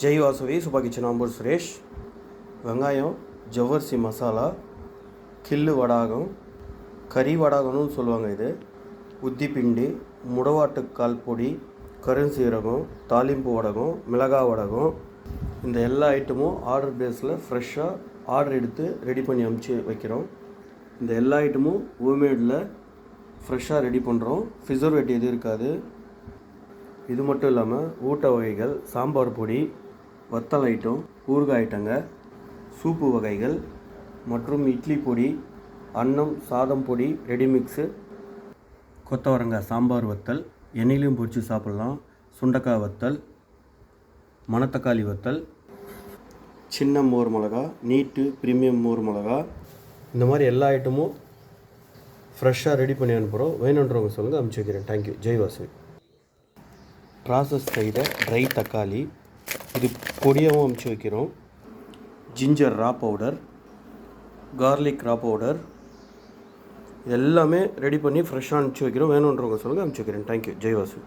Jai Vasavi Subha kitchen Ambur Suresh. வெங்காயம், ஜவ்வரிசி மசாலா, கில்லு வடாகம், கறி வடாகம்னு சொல்லுவாங்க. இது உத்தி பிண்டி, முடவாட்டுக்கால் பொடி, கருஞ்சீரகம், தாளிம்பு வடகம், மிளகாய் வடகம். இந்த எல்லா ஐட்டமும் ஆர்டர் பேஸில் ஃப்ரெஷ்ஷாக ஆர்டர் எடுத்து ரெடி பண்ணி அமுச்சு வைக்கிறோம். இந்த எல்லா ஐட்டமும் ஹோம்மேடில் ஃப்ரெஷ்ஷாக ரெடி பண்ணுறோம். ப்ரிசர்வேட்டிவ் எதுவும் இருக்காது. இது மட்டும் இல்லாமல் ஊட்ட வகைகள், சாம்பார் பொடி, வத்தல் ஐட்டம், ஊறுகாய் ஐட்டங்க, சூப்பு வகைகள் மற்றும் இட்லி பொடி, அன்னம் சாதம் பொடி, ரெடிமிக்ஸு, கொத்தவரங்காய் சாம்பார் வத்தல், எண்ணெயிலையும் பொரித்து சாப்பிட்லாம், சுண்டக்காய் வத்தல், மணத்தக்காளி வத்தல், சின்ன மோர் மிளகா, நீட்டு ப்ரீமியம் மோர் மிளகா, இந்த மாதிரி எல்லா ஐட்டமும் ஃப்ரெஷ்ஷாக ரெடி பண்ணி அனுப்புகிறோம். வேணுன்றவங்க சொல்லுங்கள், அனுப்பிச்சி வைக்கிறேன். தேங்க்யூ. ஜெய் வாசு. ப்ராசஸ் செய்த ட்ரை தக்காளி, இது பொடியாகவும் அமுச்சு வைக்கிறோம். ஜிஞ்சர் ரா பவுடர், கார்லிக் ரா பவுடர், எல்லாமே ரெடி பண்ணி ஃப்ரெஷ்ஷாக அனுப்பிச்சி வைக்கிறோம். வேணுன்றவங்க சொல்லுங்கள், அனுப்பிச்சி வைக்கிறேன். தேங்க்யூ. ஜெய் வாசு.